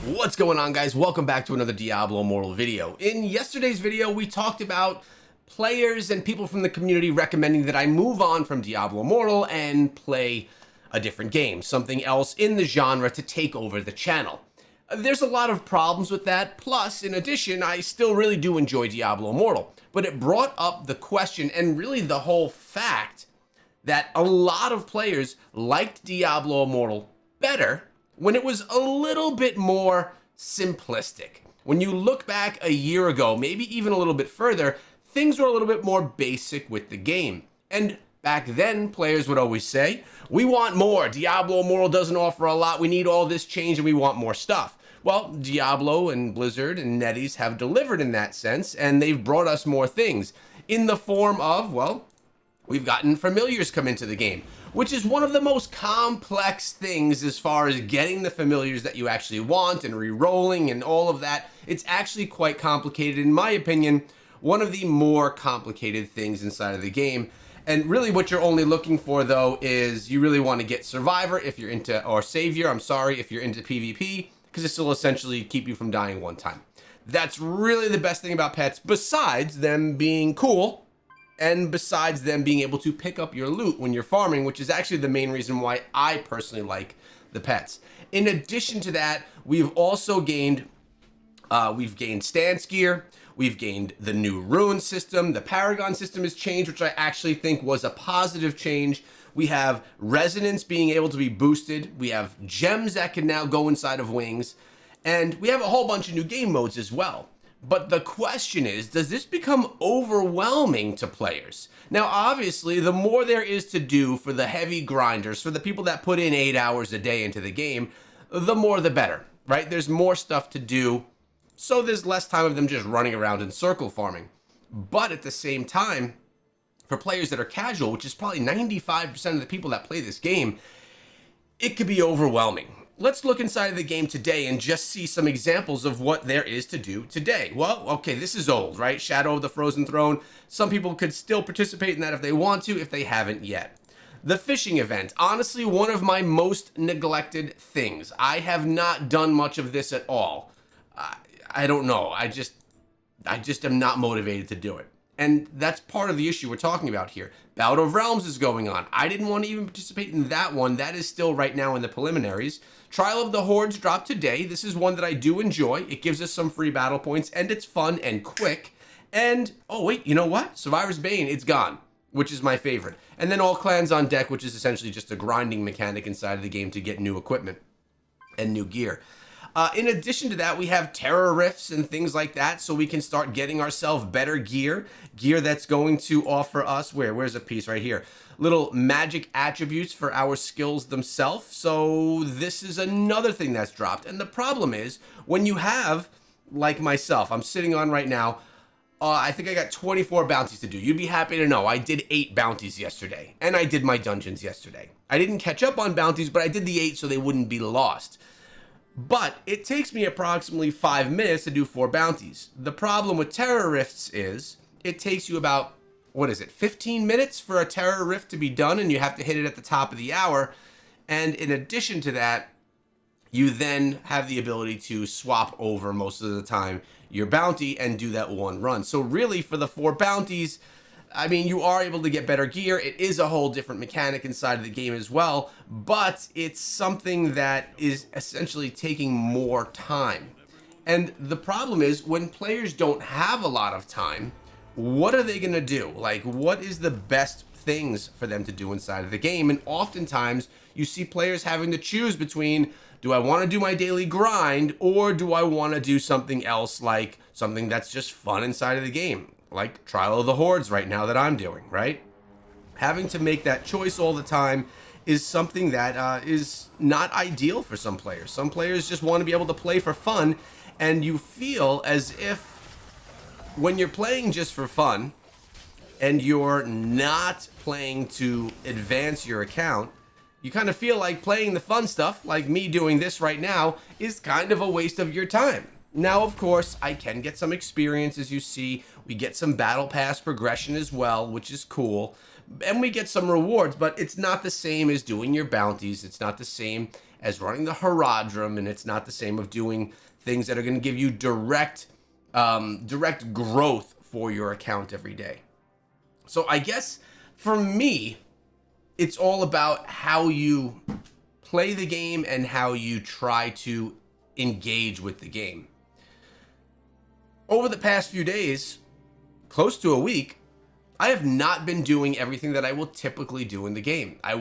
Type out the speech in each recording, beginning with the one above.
What's going on, guys? Welcome back to another Diablo Immortal video. In yesterday's video, we talked about players and people from the community recommending that I move on from Diablo Immortal and play a different game, something else in the genre to take over the channel. There's a lot of problems with that, plus, in addition, I still really do enjoy Diablo Immortal, but it brought up the question and really the whole fact that a lot of players liked Diablo Immortal better when it was a little bit more simplistic. When you look back a year ago, maybe even a little bit further, things were a little bit more basic with the game. And back then, players would always say, we want more. Diablo Immortal doesn't offer a lot. We need all this change and we want more stuff. Well, Diablo and Blizzard and NetEase have delivered in that sense, and they've brought us more things in the form of, well, we've gotten familiars come into the game, which is one of the most complex things as far as getting the familiars that you actually want and re-rolling and all of that. It's actually quite complicated, in my opinion, one of the more complicated things inside of the game. And really what you're only looking for, though, is you really want to get Survivor if you're into, or Savior, I'm sorry, if you're into PvP, because this will essentially keep you from dying one time. That's really the best thing about pets, besides them being cool, and besides them being able to pick up your loot when you're farming, which is actually the main reason why I personally like the pets. In addition to that, we've also gained, stance gear, we've gained the new rune system, the Paragon system has changed, which I actually think was a positive change. We have resonance being able to be boosted, we have gems that can now go inside of wings, and we have a whole bunch of new game modes as well. But the question is, does this become overwhelming to players? Now, obviously, the more there is to do for the heavy grinders, for the people that put in 8 hours a day into the game, the more the better, right? There's more stuff to do, so there's less time of them just running around in circle farming. But at the same time, for players that are casual, which is probably 95% of the people that play this game, it could be overwhelming. Let's look inside of the game today and just see some examples of what there is to do today. Well, okay, this is old, right? Shadow of the Frozen Throne. Some people could still participate in that if they want to, if they haven't yet. The fishing event, honestly, one of my most neglected things. I have not done much of this at all. I don't know. I just am not motivated to do it. And that's part of the issue we're talking about here. Bout of Realms is going on. I didn't want to even participate in that one. That is still right now in the preliminaries. Trial of the Hordes dropped today. This is one that I do enjoy. It gives us some free battle points, and it's fun and quick. And, oh wait, you know what? Survivor's Bane, it's gone, which is my favorite. And then All Clans on Deck, which is essentially just a grinding mechanic inside of the game to get new equipment and new gear. In addition to that, we have terror rifts and things like that, so we can start getting ourselves better gear that's going to offer us, where's a piece right here, little magic attributes for our skills themselves. So this is another thing that's dropped. And the problem is, when you have, like myself, I'm sitting on right now, I think I got 24 bounties to do. You'd be happy to know I did 8 bounties yesterday, and I did my dungeons yesterday. I didn't catch up on bounties, but I did the 8 so they wouldn't be lost. But it takes me approximately 5 minutes to do 4 bounties. The problem with terror rifts is it takes you about, 15 minutes for a terror rift to be done, and you have to hit it at the top of the hour. And in addition to that, you then have the ability to swap over most of the time your bounty and do that one run. So really, for the 4 bounties, I mean, you are able to get better gear. It is a whole different mechanic inside of the game as well, but it's something that is essentially taking more time. And the problem is, when players don't have a lot of time, what are they going to do? Like, what is the best things for them to do inside of the game? And oftentimes, you see players having to choose between, do I want to do my daily grind, or do I want to do something else, like something that's just fun inside of the game? Like Trial of the Hordes right now that I'm doing, right? Having to make that choice all the time is something that is not ideal for some players. Some players just want to be able to play for fun, and you feel as if when you're playing just for fun and you're not playing to advance your account, you kind of feel like playing the fun stuff, like me doing this right now, is kind of a waste of your time. Now, of course, I can get some experience, as you see. We get some battle pass progression as well, which is cool. And we get some rewards, but it's not the same as doing your bounties. It's not the same as running the Herodrum, and it's not the same of doing things that are going to give you direct growth for your account every day. So I guess for me, it's all about how you play the game and how you try to engage with the game. Over the past few days, close to a week, I have not been doing everything that I will typically do in the game. I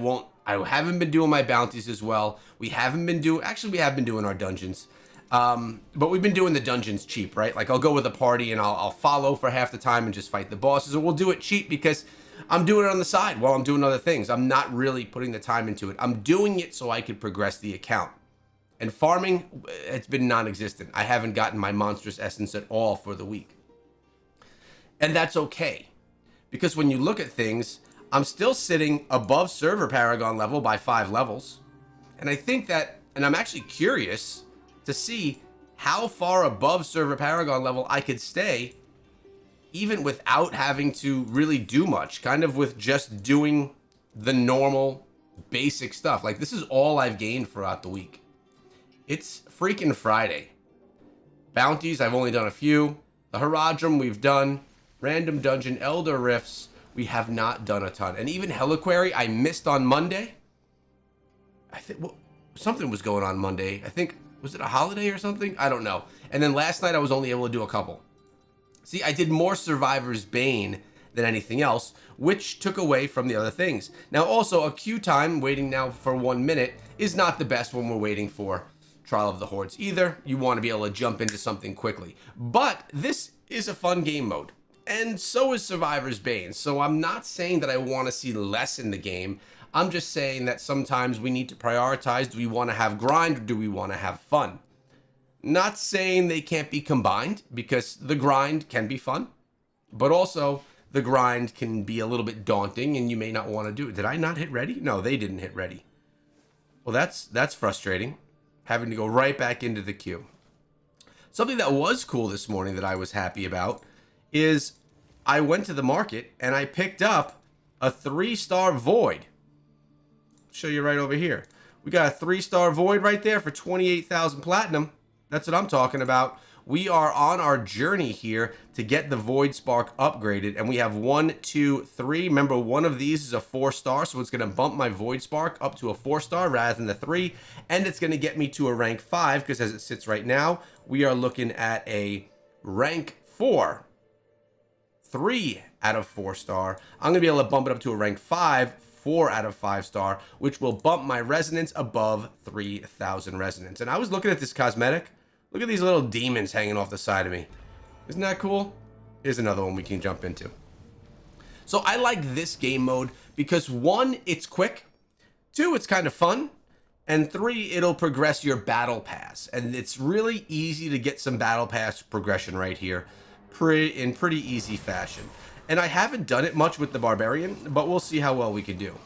haven't been doing my bounties as well. We have been doing our dungeons. But we've been doing the dungeons cheap, right? Like I'll go with a party and I'll follow for half the time and just fight the bosses, or we'll do it cheap because I'm doing it on the side while I'm doing other things. I'm not really putting the time into it. I'm doing it so I could progress the account. And farming, it's been non-existent. I haven't gotten my monstrous essence at all for the week. And that's okay. Because when you look at things, I'm still sitting above server paragon level by 5 levels. And I think that, and I'm actually curious to see how far above server paragon level I could stay even without having to really do much, kind of with just doing the normal basic stuff. Like this is all I've gained throughout the week. It's freaking Friday. Bounties, I've only done a few. The Herodrum we've done. Random Dungeon, Elder Rifts, we have not done a ton. And even Heliquary, I missed on Monday. I think something was going on Monday. I think, was it a holiday or something? I don't know. And then last night I was only able to do a couple. See, I did more Survivor's Bane than anything else, which took away from the other things. Now also, a queue time, waiting now for 1 minute, is not the best when we're waiting for Trial of the Hordes either. You want to be able to jump into something quickly. But this is a fun game mode. And so is Survivor's Bane. So I'm not saying that I want to see less in the game. I'm just saying that sometimes we need to prioritize. Do we want to have grind or do we want to have fun? Not saying they can't be combined, because the grind can be fun, but also the grind can be a little bit daunting and you may not want to do it. Did I not hit ready? No, they didn't hit ready. Well, that's frustrating, having to go right back into the queue. Something that was cool this morning that I was happy about is I went to the market and I picked up a 3-star Void. Show you right over here. We got a 3-star Void right there for 28,000 platinum. That's what I'm talking about. We are on our journey here to get the Void Spark upgraded, and we have 1, 2, 3. Remember, one of these is a 4-star, so it's going to bump my Void Spark up to a 4-star rather than the 3, and it's going to get me to a rank 5, because as it sits right now, we are looking at a rank 4. 3 out of 4-star. I'm going to be able to bump it up to a rank 5, 4 out of 5-star, which will bump my resonance above 3,000 resonance. And I was looking at this cosmetic. Look at these little demons hanging off the side of me. Isn't that cool? Here's another one we can jump into. So I like this game mode because 1, it's quick. 2, it's kind of fun. And 3, it'll progress your battle pass. And it's really easy to get some battle pass progression right here in pretty easy fashion. And I haven't done it much with the Barbarian, but we'll see how well we can do.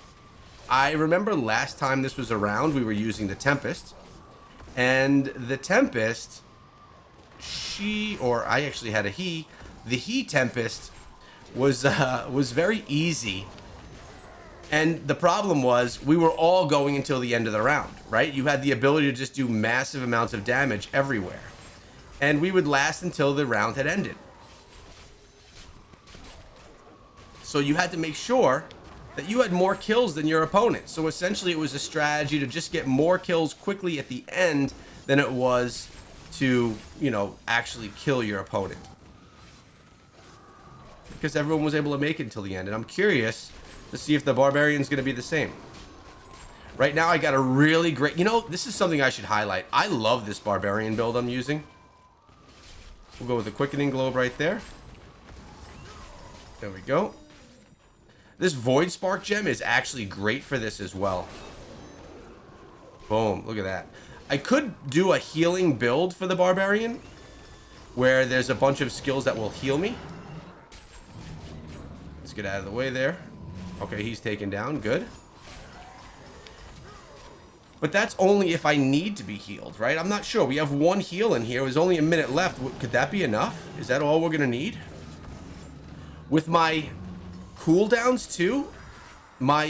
I remember last time this was around, we were using the Tempest. And the Tempest, I actually had a he. The he Tempest was very easy. And the problem was we were all going until the end of the round, right? You had the ability to just do massive amounts of damage everywhere. And we would last until the round had ended. So you had to make sure that you had more kills than your opponent. So essentially it was a strategy to just get more kills quickly at the end than it was to, actually kill your opponent. Because everyone was able to make it until the end. And I'm curious to see if the Barbarian's going to be the same. Right now I got a really great... this is something I should highlight. I love this Barbarian build I'm using. We'll go with the Quickening Globe right there. There we go. This Void Spark gem is actually great for this as well. Boom, look at that. I could do a healing build for the Barbarian, where there's a bunch of skills that will heal me. Let's get out of the way there. Okay, he's taken down, good. But that's only if I need to be healed, right? I'm not sure. We have 1 heal in here. There's only a minute left. Could that be enough? Is that all we're gonna need? With my cooldowns too, my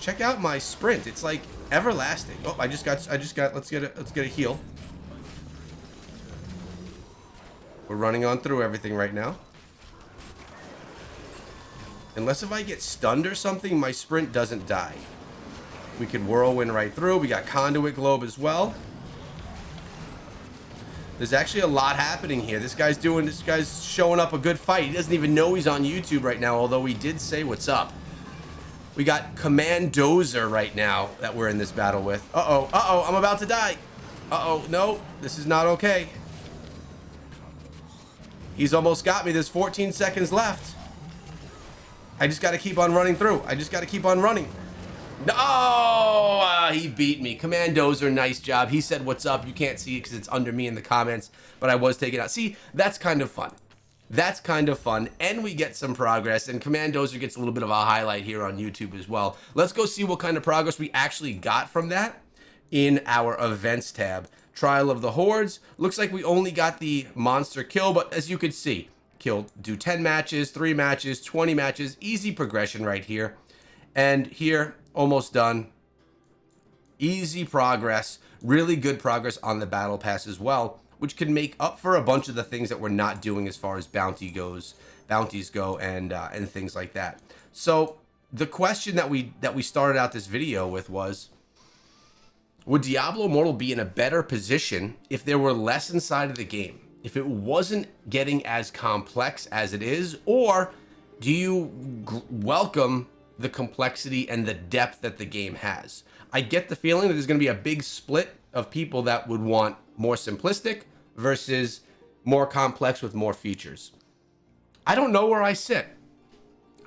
check out my sprint. It's like Everlasting. Oh, I just got, let's get a heal. We're running on through everything right now. Unless if I get stunned or something, my sprint doesn't die. We can whirlwind right through. We got conduit globe as well. There's actually a lot happening here. This guy's showing up a good fight. He doesn't even know he's on YouTube right now, although he did say what's up. We got Commandozer right now that we're in this battle with. Uh-oh, I'm about to die. Uh-oh, no, this is not okay. He's almost got me. There's 14 seconds left. I just got to keep on running through. I just got to keep on running. No, he beat me. Commandozer, nice job. He said, what's up? You can't see it because it's under me in the comments, but I was taken out. See, that's kind of fun. That's kind of fun, and we get some progress, and Commandozer gets a little bit of a highlight here on YouTube as well. Let's go see what kind of progress we actually got from that in our events tab. Trial of the Hordes. Looks like we only got the monster kill, but as you could see, do 10 matches, 3 matches, 20 matches, easy progression right here. And here, almost done. Easy progress, really good progress on the battle pass as well, which can make up for a bunch of the things that we're not doing as far as bounties go, and things like that. So the question that we started out this video with was, would Diablo Immortal be in a better position if there were less inside of the game? If it wasn't getting as complex as it is, or do you welcome the complexity and the depth that the game has? I get the feeling that there's going to be a big split of people that would want more simplistic versus more complex with more features. I don't know where I sit.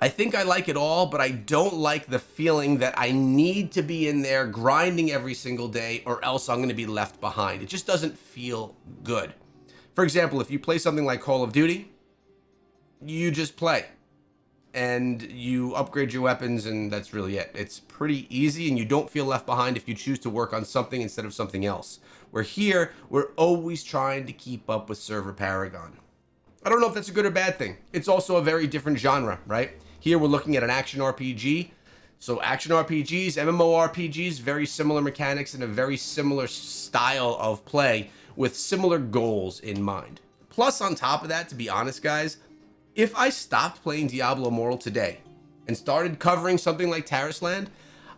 I think I like it all, but I don't like the feeling that I need to be in there grinding every single day or else I'm going to be left behind. It just doesn't feel good. For example, if you play something like Call of Duty, you just play and you upgrade your weapons, and that's really it. It's pretty easy, and you don't feel left behind if you choose to work on something instead of something else. Where here, we're always trying to keep up with Server Paragon. I don't know if that's a good or bad thing. It's also a very different genre, right? Here we're looking at an action RPG. So action RPGs, MMORPGs, very similar mechanics and a very similar style of play with similar goals in mind. Plus, on top of that, to be honest, guys, if I stopped playing Diablo Immortal today and started covering something like Terrasland,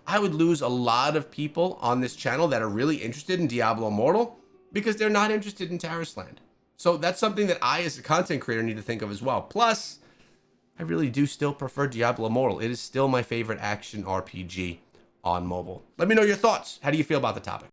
I would lose a lot of people on this channel that are really interested in Diablo Immortal because they're not interested in Terrasland. So that's something that I, as a content creator, need to think of as well. Plus, I really do still prefer Diablo Immortal. It is still my favorite action RPG on mobile. Let me know your thoughts. How do you feel about the topic?